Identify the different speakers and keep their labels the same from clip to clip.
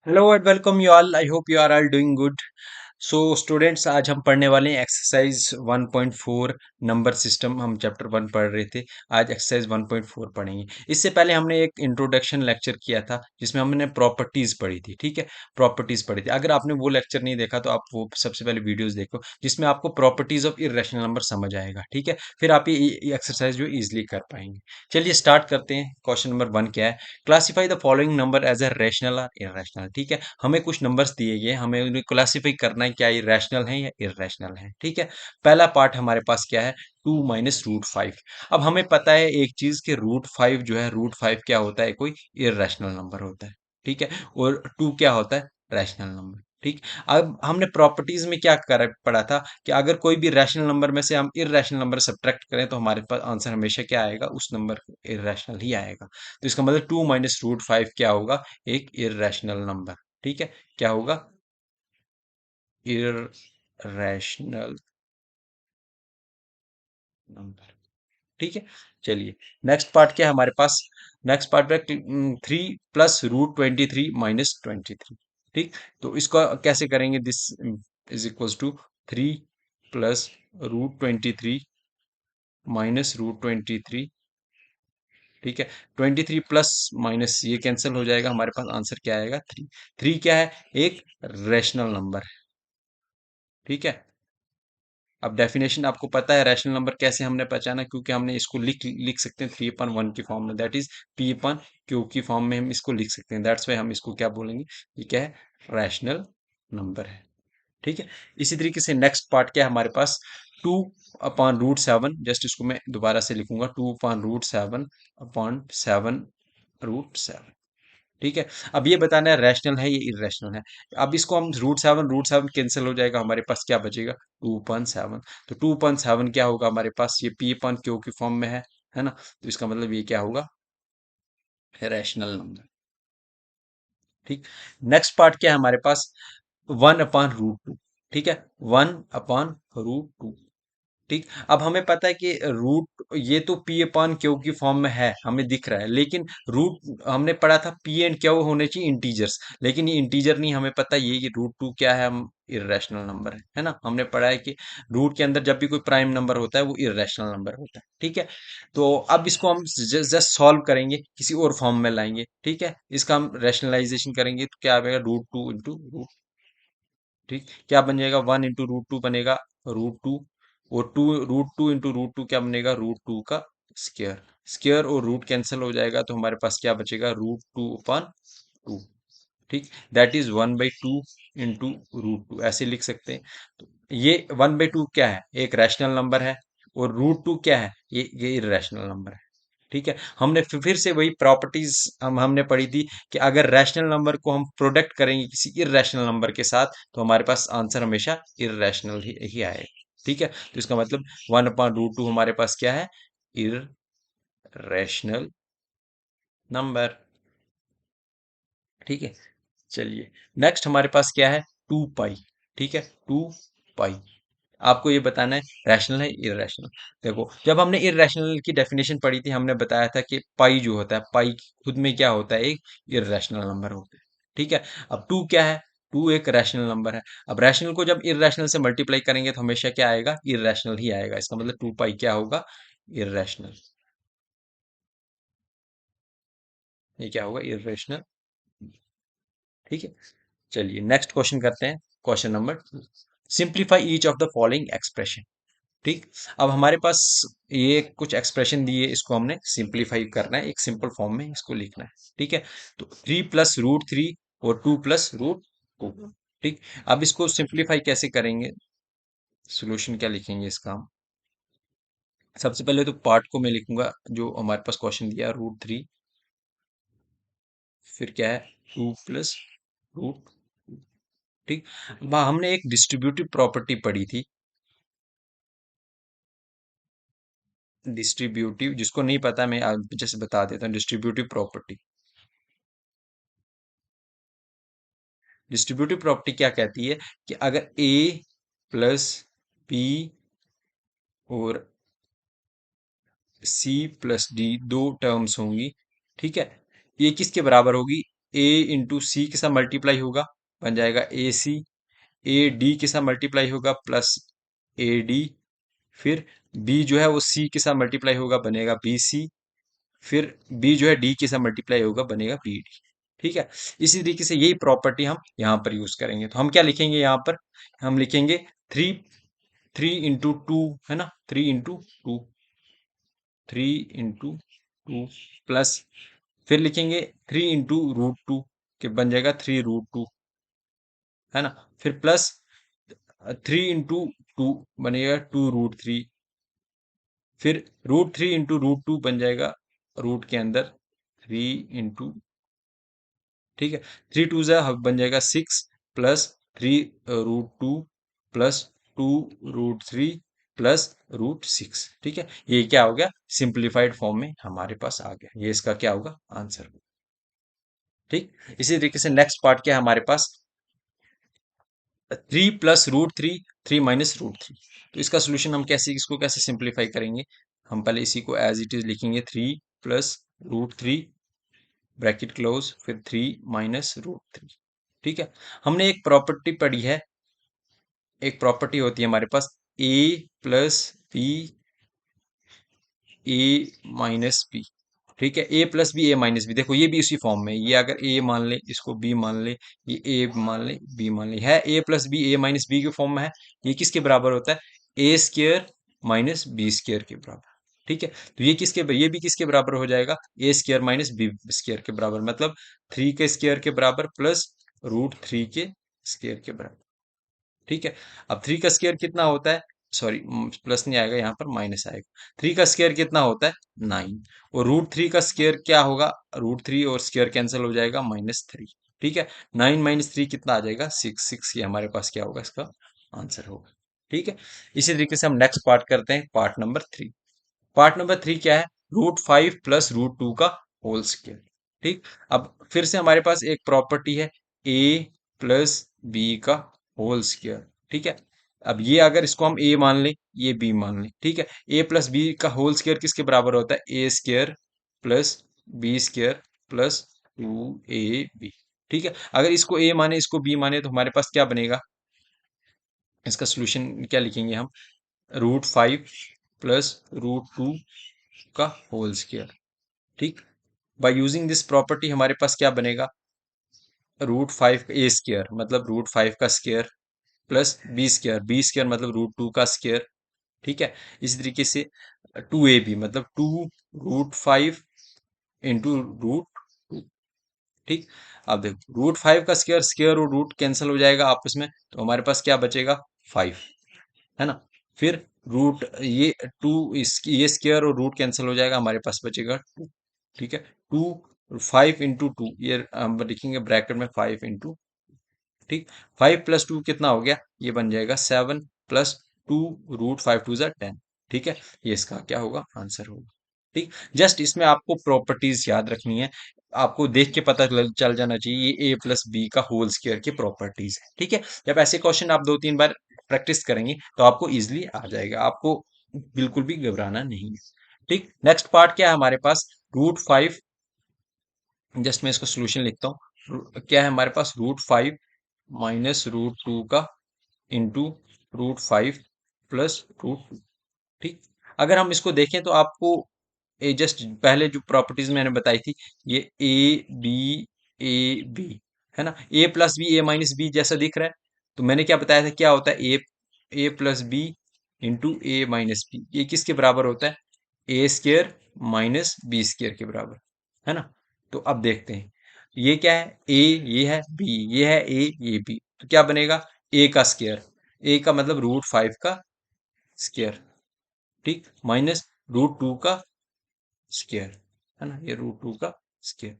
Speaker 1: Hello and welcome you all. I hope you are all doing good. So students, आज हम पढ़ने वाले हैं एक्सरसाइज 1.4 नंबर सिस्टम। हम चैप्टर 1 पढ़ रहे थे, आज एक्सरसाइज 1.4 पढ़ेंगे। इससे पहले हमने एक इंट्रोडक्शन लेक्चर किया था जिसमें हमने प्रॉपर्टीज पढ़ी थी। ठीक है, प्रॉपर्टीज पढ़ी थी। अगर आपने वो लेक्चर नहीं देखा तो आप वो सबसे पहले वीडियोस देखो जिसमें आपको प्रॉपर्टीज ऑफ इर्रेशनल नंबर समझ आएगा। ठीक है, फिर आप ये एक्सरसाइज जो इजिली कर पाएंगे। चलिए स्टार्ट करते हैं। क्वेश्चन नंबर 1 क्या है? Classify the following number as a rational और इररेशनल। ठीक है, हमें कुछ नंबर्स दिए गए, हमें उन्हें क्लासिफाई करना है, क्या ये रैशनल है या इररेशनल है। ठीक है, पहला पार्ट हमारे पास क्या है? 2 - √5। अब हमें पता है एक चीज कि √5 जो है, √5 क्या होता है? कोई इररेशनल नंबर होता है। ठीक है, और 2 क्या होता है? Rational number. ठीक। अब हमने प्रॉपर्टीज में क्या कर पढ़ा था कि अगर कोई भी रैशनल नंबर में से हम इररेशनल नंबर सब्ट्रैक्ट करें तो हमारे पास आंसर हमेशा क्या आएगा? उस नंबर इररेशनल ही आएगा। तो इसका मतलब 2 - √5 क्या होगा? एक इररेशनल नंबर। ठीक है, क्या होगा? Irrational number. ठीक है, चलिए नेक्स्ट पार्ट क्या है हमारे पास? नेक्स्ट पार्ट है 3 + √23 - 23। ठीक, तो इसको कैसे करेंगे? This is equals to 3 + √23 - √23। ठीक है, 23 प्लस माइनस ये कैंसिल हो जाएगा, हमारे पास आंसर क्या आएगा? 3। 3 क्या है? एक रैशनल नंबर है। ठीक है, अब डेफिनेशन आपको पता है रैशनल नंबर कैसे हमने पहचाना, क्योंकि हमने इसको लिख लिख सकते हैं 3/1 की फॉर्म में, दैट इज P/Q की फॉर्म में हम इसको लिख सकते हैं। दैट्स वाई हम इसको क्या बोलेंगे? ये क्या है? रैशनल नंबर है। ठीक है, इसी तरीके से नेक्स्ट पार्ट क्या है हमारे पास? 2/√7। जस्ट इसको मैं दोबारा से लिखूंगा, 2/√7/7 √7। ठीक है, अब ये बताना है रैशनल है ये इरेशनल है। अब इसको हम √7 कैंसिल हो जाएगा, हमारे पास क्या बचेगा? 2/7। तो 2/7 क्या होगा हमारे पास? ये P/Q की फॉर्म में है ना? तो इसका मतलब ये क्या होगा? Rational number. ठीक, नेक्स्ट पार्ट क्या है हमारे पास? 1/√2। ठीक है, 1/√2। ठीक, अब हमें पता है कि रूट ये तो P/Q की फॉर्म में है, हमें दिख रहा है, लेकिन रूट हमने पढ़ा था P&Q होने चाहिए इंटीजर्स, लेकिन ये इंटीजर नहीं। हमें पता है ये √2 क्या है? हम इरेशनल नंबर है ना? हमने पढ़ा है कि रूट के अंदर जब भी कोई प्राइम नंबर होता है वो इरेशनल नंबर होता है। ठीक है, तो अब इसको हम जस्ट सॉल्व करेंगे, किसी और फॉर्म में लाएंगे। ठीक है, इसका हम रैशनलाइजेशन करेंगे तो क्या आएगा? √2 × ठीक, क्या बन जाएगा? 1 × √2 बनेगा √2, और √2 क्या बनेगा? √2 का स्क्वायर। स्क्वायर और रूट कैंसिल हो जाएगा तो हमारे पास क्या बचेगा? √2/2। ठीक, दैट इज 1/2 × √2, ऐसे लिख सकते हैं। तो ये 1/2 क्या है? एक रैशनल नंबर है, और √2 क्या है? ये इरेशनल नंबर है। ठीक है, हमने फिर से वही प्रॉपर्टीज हमने पढ़ी थी कि अगर रैशनल नंबर को हम प्रोडक्ट करेंगे किसी इरेशनल नंबर के साथ तो हमारे पास आंसर हमेशा इरेशनल ही आएगा। ठीक है, तो इसका मतलब 1/√2 हमारे पास क्या है? Irrational number. ठीक है, चलिए नेक्स्ट हमारे पास क्या है? 2 पाई। ठीक है, 2 पाई। आपको ये बताना है रैशनल है इरेशनल। देखो, जब हमने इरेशनल की डेफिनेशन पढ़ी थी हमने बताया था कि पाई जो होता है, पाई खुद में क्या होता है? एक इरेशनल नंबर होता है। ठीक है, अब 2 क्या है? 2 एक रैशनल नंबर है। अब रैशनल को जब इरेशनल से मल्टीप्लाई करेंगे तो हमेशा क्या आएगा? इरेशनल ही आएगा। इसका मतलब 2 पाई क्या होगा? इरेशनल। ये क्या होगा? इरेशनल। ठीक है, चलिए नेक्स्ट क्वेश्चन करते हैं। Question number 2, simplify each of the following expression. ठीक, अब हमारे पास ये कुछ एक्सप्रेशन दिए, इसको हमने सिंप्लीफाई करना है, एक सिंपल फॉर्म में इसको लिखना है। ठीक है, तो 3 + √3 और 2 + √2। ठीक, अब इसको सिंप्लीफाई कैसे करेंगे? सोल्यूशन क्या लिखेंगे इसका हम? सबसे पहले तो पार्ट को मैं लिखूंगा जो हमारे पास क्वेश्चन दिया, √3, फिर क्या है? 2 + √। ठीक, हमने एक डिस्ट्रीब्यूटिव प्रॉपर्टी पढ़ी थी, डिस्ट्रीब्यूटिव, जिसको नहीं पता मैं जैसे बता देता हूँ। डिस्ट्रीब्यूटिव प्रॉपर्टी क्या कहती है कि अगर A + B और C + D दो टर्म्स होंगी, ठीक है, ये किसके बराबर होगी? ए इंटू सी के साथ मल्टीप्लाई होगा, बन जाएगा ए सी। ए डी के साथ मल्टीप्लाई होगा प्लस ए डी। फिर बी जो है वो सी के साथ मल्टीप्लाई होगा, बनेगा बी सी। फिर बी जो है डी के साथ मल्टीप्लाई होगा, बनेगा बी डी। ठीक है, इसी तरीके से यही प्रॉपर्टी हम यहाँ पर यूज करेंगे। तो हम क्या लिखेंगे यहाँ पर, हम लिखेंगे थ्री, थ्री इंटू टू, है ना, three into to, three into two plus, फिर लिखेंगे थ्री इंटू रूट टू, के बन जाएगा थ्री रूट टू, है ना। फिर प्लस थ्री इंटू टू बनेगा टू रूट थ्री। फिर root three into root two बन जाएगा रूट के अंदर थ्री इंटू, ठीक है, थ्री टू जा बन जाएगा six, plus three root two plus two root three plus root six. ठीक है, ये क्या हो गया, सिंप्लीफाइड फॉर्म में हमारे पास आ गया, ये इसका क्या होगा, आंसर। ठीक, इसी तरीके से नेक्स्ट पार्ट क्या है हमारे पास, three plus root three, three minus root three. तो इसका सोल्यूशन हम कैसे, इसको कैसे सिंप्लीफाई करेंगे, हम पहले इसी को एज इट इज लिखेंगे, three plus root three bracket close, फिर थ्री माइनस रूट थ्री। ठीक है, हमने एक प्रॉपर्टी पढ़ी है, एक प्रॉपर्टी होती है हमारे पास, ए प्लस बी ए माइनस बी। ठीक है, A plus B A minus B, देखो ये भी इसी फॉर्म में है। ये अगर ए मान ले, इसको बी मान ले, ये ए मान ले, बी मान ले, है A plus B A minus B के फॉर्म में है। ये किसके बराबर होता है, ए स्क्र माइनस बी स्क्र के बराबर। ठीक है, तो ये भी किसके बराबर हो जाएगा, ए स्क्र माइनस बी स्क्र के बराबर, मतलब थ्री के स्क्र के बराबर प्लस रूट थ्री के स्क्र के बराबर। ठीक है, अब थ्री का स्क्वायर कितना होता है, सॉरी प्लस नहीं आएगा यहाँ पर, माइनस आएगा। थ्री का स्क्वायर कितना होता है, नाइन। और रूट थ्री का स्क्वायर क्या होगा, रूट थ्री और स्क्वायर कैंसिल हो जाएगा, माइनस थ्री। ठीक है, नाइन माइनस थ्री कितना आ जाएगा, सिक्स। सिक्स ये हमारे पास क्या होगा, इसका आंसर होगा। ठीक है, इसी तरीके से हम नेक्स्ट पार्ट करते हैं, part number three. Part number three क्या है, root five plus root two का होल स्क्वायर। ठीक, अब फिर से हमारे पास एक प्रॉपर्टी है, ए प्लस बी का होल स्क्वायर। ठीक है, अब ये अगर इसको हम ए मान लें, ये बी मान लें, ठीक है, ए प्लस बी का होल स्क्वायर किसके बराबर होता है, A square plus B square plus two A B. ठीक है, अगर इसको ए माने, इसको बी माने, तो हमारे पास क्या बनेगा, इसका सोल्यूशन क्या लिखेंगे हम, root five plus root two का होल स्क्वायर। ठीक, बाय यूजिंग दिस प्रॉपर्टी हमारे पास क्या बनेगा, रूट फाइव ए स्क्वायर मतलब रूट फाइव का square plus B square, B square मतलब रूट टू का स्क्वायर। ठीक है, इसी तरीके से टू ए बी मतलब two root five into root two. ठीक, अब देखो रूट फाइव का स्क्वायर, स्क्वायर और रूट कैंसिल हो जाएगा आपस में, तो हमारे पास क्या बचेगा, फाइव, है ना। फिर रूट ये टू, इसकी ये स्क्वायर और रूट कैंसिल हो जाएगा, हमारे पास बचेगा टू। ठीक है, टू फाइव इंटू टू, ये हम लिखेंगे ब्रैकेट में फाइव इंटू। ठीक, फाइव प्लस टू कितना हो गया, ये बन जाएगा seven, plus two root five two ज़ा टेन। ठीक है, ये इसका क्या होगा, आंसर होगा। ठीक, जस्ट इसमें आपको प्रॉपर्टीज याद रखनी है, आपको देख के पता चल जाना चाहिए ये ए प्लस बी का होल स्क्वायर की प्रॉपर्टीज है। ठीक है, जब ऐसे क्वेश्चन आप दो तीन बार प्रैक्टिस करेंगे तो आपको इजिली आ जाएगा, आपको बिल्कुल भी घबराना नहीं है। ठीक, नेक्स्ट पार्ट क्या है हमारे पास, रूट फाइव, जस्ट मैं इसका सोल्यूशन लिखता हूँ, क्या है हमारे पास, root five minus root two का into root five plus root two. ठीक, अगर हम इसको देखें तो आपको ये जस्ट पहले जो प्रॉपर्टीज मैंने बताई थी, ये ए बी, है ना, ए प्लस बी ए माइनस बी जैसा दिख रहा है। तो मैंने क्या बताया था, क्या होता है A plus B into A minus B, ये किसके बराबर होता है, ए स्क्र माइनस बी स्क्र के बराबर, है ना। तो अब देखते हैं, ये क्या है, ए ये है, बी ये है, ए ये बी, तो क्या बनेगा, ए का स्क्वायर, ए का मतलब रूट फाइव का स्क्वायर, ठीक, माइनस रूट टू का स्क्वायर, है ना, ये रूट टू का स्क्वायर।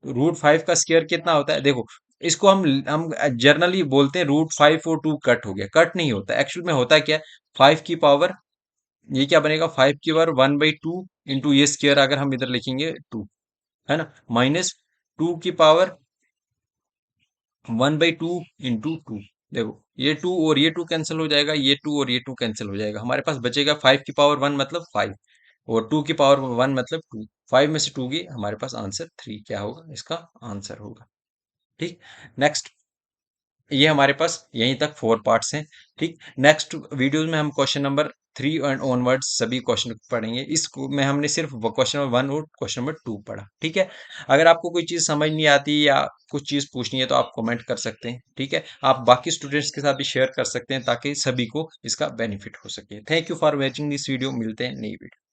Speaker 1: तो रूट फाइव का स्क्वायर कितना होता है, देखो इसको हम जर्नली बोलते हैं रूट फाइव और टू कट हो गया, कट नहीं होता, एक्चुअल में होता क्या है, फाइव की पावर, ये क्या बनेगा, फाइव की power one by two into ये स्क्वायर, अगर हम इधर लिखेंगे टू, है ना, माइनस टू की power one by two into two. देखो ये टू और ये टू कैंसिल हो जाएगा, ये टू और ये टू कैंसिल हो जाएगा, हमारे पास बचेगा फाइव की पावर वन मतलब फाइव, और टू की पावर वन मतलब टू। फाइव में से टू की हमारे पास आंसर थ्री क्या होगा, इसका आंसर होगा। ठीक। नेक्स्ट, ये हमारे पास यहीं तक 4 पार्ट्स हैं। ठीक। नेक्स्ट वीडियोस में हम क्वेश्चन नंबर 3 एंड ऑनवर्ड्स सभी क्वेश्चन पढ़ेंगे। में हमने सिर्फ क्वेश्चन नंबर 1 और क्वेश्चन नंबर 2 पढ़ा। ठीक है। अगर आपको कोई चीज़ समझ नहीं आती या कुछ चीज़ पूछनी है तो आप कमेंट कर सकते हैं। ठीक है। आप बाकी स्टूडेंट्स के साथ भी शेयर कर सकते हैं ताकि सभी को इसका बेनिफिट हो सके। Thank you for watching this video. मिलते हैं नई वीडियो।